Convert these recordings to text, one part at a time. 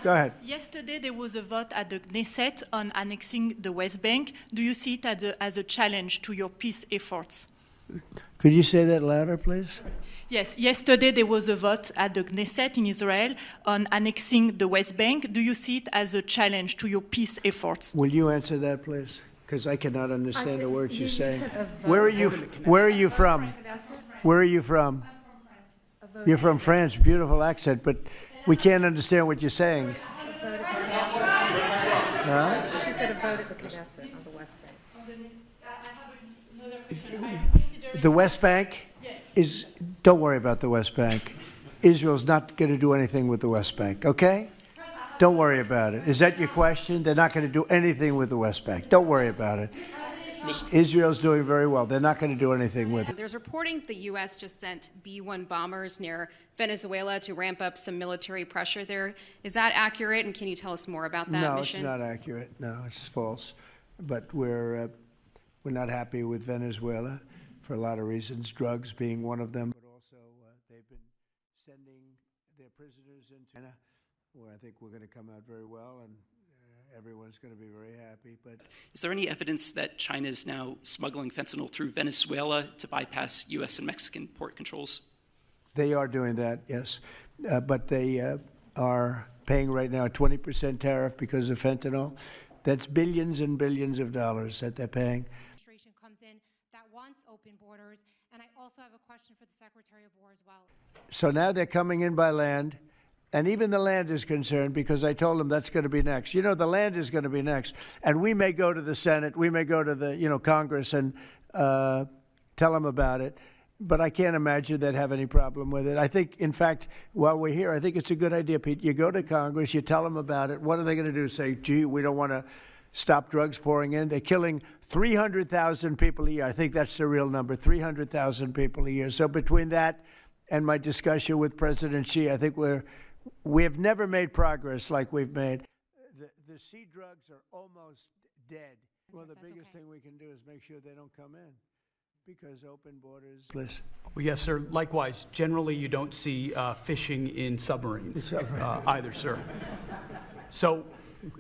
Go ahead. Yesterday, there was a vote at the Knesset on annexing the West Bank. Do you see it as a challenge to your peace efforts? Could you say that louder, please? Yes, yesterday there was a vote at the Knesset in Israel on annexing the West Bank. Do you see it as a challenge to your peace efforts? Will you answer that, please? Because I cannot understand the words you're saying. Where are you from? Where are you from? You're from France. Beautiful accent, but we can't understand what you're saying. Huh? She said a vote at the Knesset on the West Bank. The West Bank is, don't worry about the West Bank. Israel's not going to do anything with the West Bank, okay? Don't worry about it. Is that your question? They're not going to do anything with the West Bank. Don't worry about it. Israel's doing very well. They're not going to do anything with it. There's reporting the U.S. just sent B-1 bombers near Venezuela to ramp up some military pressure there. Is that accurate, and can you tell us more about that mission? No, it's not accurate. No, it's false. But we're not happy with Venezuela for a lot of reasons, drugs being one of them. But also they've been sending their prisoners into China, where I think we're going to come out very well, and everyone's going to be very happy. But is there any evidence that China is now smuggling fentanyl through Venezuela to bypass U.S. and Mexican port controls? They are doing that, yes. But they are paying right now a 20% tariff because of fentanyl. That's billions and billions of dollars that they're paying. Comes in that wants open borders, and I also have a question for the Secretary of War as well. So now they're coming in by land. And even the land is concerned because I told them that's going to be next. You know, the land is going to be next. And we may go to the Senate, we may go to the, Congress and tell them about it. But I can't imagine they'd have any problem with it. I think, in fact, while we're here, I think it's a good idea, Pete. You go to Congress, you tell them about it. What are they going to do? Say, gee, we don't want to stop drugs pouring in. They're killing 300,000 people a year. I think that's the real number, 300,000 people a year. So between that and my discussion with President Xi, I think we have never made progress like we've made. The sea drugs are almost dead. Well, the biggest thing we can do is make sure they don't come in because open borders. Well, yes, sir. Likewise, generally you don't see fishing in submarines either, sir. So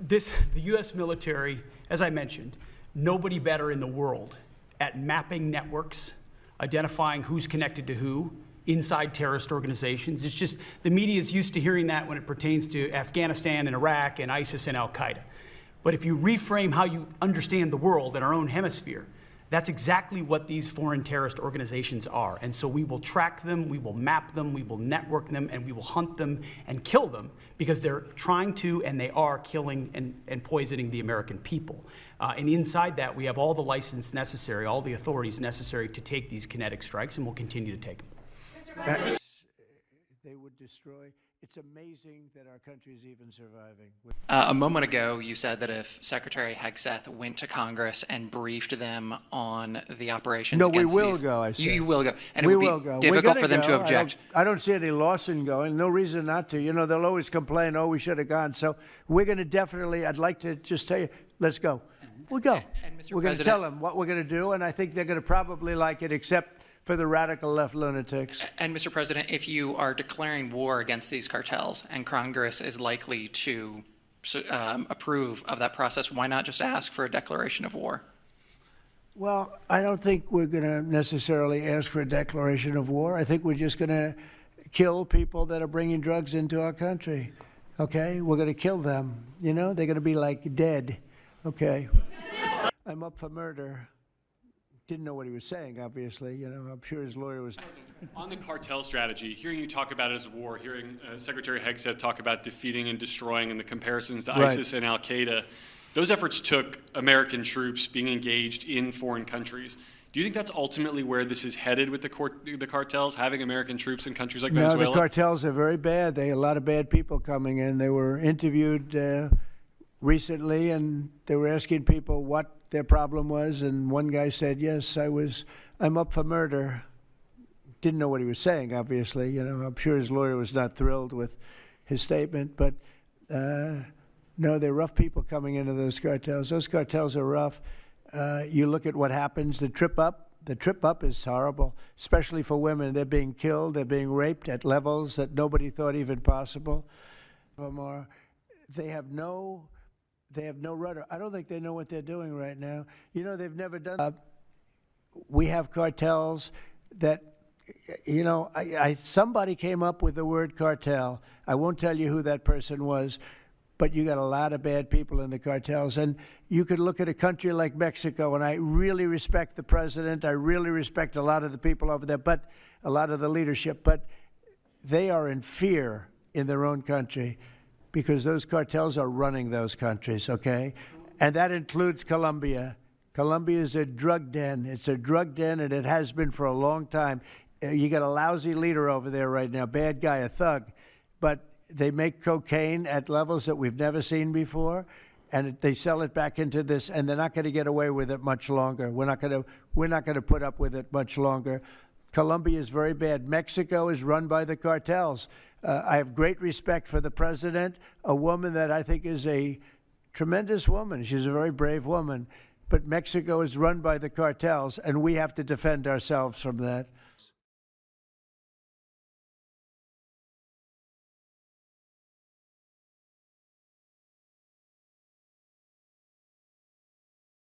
the U.S. military, as I mentioned, nobody better in the world at mapping networks, identifying who's connected to who, inside terrorist organizations. It's just the media is used to hearing that when it pertains to Afghanistan and Iraq and ISIS and Al-Qaeda. But if you reframe how you understand the world in our own hemisphere, that's exactly what these foreign terrorist organizations are. And so we will track them, we will map them, we will network them, and we will hunt them and kill them because they're trying to and they are killing and poisoning the American people. And inside that, we have all the license necessary, all the authorities necessary to take these kinetic strikes, and we'll continue to take them. They would destroy. It's amazing that our country is even surviving. A moment ago, you said that if Secretary Hegseth went to Congress and briefed them on the operations against we will go, I said. You will go. And we it would will be go. difficult for them to object. I don't see any loss in going. No reason not to. They'll always complain, oh, we should have gone. So we're going to definitely, I'd like to just tell you, let's go. We'll go. We're going to tell them what we're going to do, and I think they're going to probably like it, except for the radical left lunatics. And Mr. President, if you are declaring war against these cartels and Congress is likely to approve of that process, why not just ask for a declaration of war? Well, I don't think we're going to necessarily ask for a declaration of war. I think we're just going to kill people that are bringing drugs into our country. Okay? We're going to kill them. They're going to be like dead. Okay? I'm up for murder. Didn't know what he was saying, obviously. I'm sure his lawyer was. On the cartel strategy, hearing you talk about it as war, hearing Secretary Hegseth talk about defeating and destroying and the comparisons to ISIS and Al-Qaeda, those efforts took American troops being engaged in foreign countries. Do you think that's ultimately where this is headed with the cartels, having American troops in countries like Venezuela? No, the cartels are very bad. They had a lot of bad people coming in. They were interviewed recently, and they were asking people what their problem was, and one guy said, yes, I'm up for murder. Didn't know what he was saying, obviously. I'm sure his lawyer was not thrilled with his statement, but no, they're rough people coming into those cartels. Those cartels are rough. You look at what happens, the trip up is horrible, especially for women. They're being killed, they're being raped at levels that nobody thought even possible. they have no rudder. I don't think they know what they're doing right now. You know, they've never done. We have cartels that, you know, somebody came up with the word cartel. I won't tell you who that person was, but you got a lot of bad people in the cartels. And you could look at a country like Mexico, and I really respect the president. I really respect a lot of the people over there, but a lot of the leadership. But they are in fear in their own country because those cartels are running those countries, okay? And that includes Colombia. Colombia is a drug den. It's a drug den, and it has been for a long time. You got a lousy leader over there right now, bad guy, a thug. But they make cocaine at levels that we've never seen before, and they sell it back into this, and they're not going to get away with it much longer. We're not going to put up with it much longer. Colombia is very bad. Mexico is run by the cartels. I have great respect for the president, a woman that I think is a tremendous woman. She's a very brave woman. But Mexico is run by the cartels, and we have to defend ourselves from that.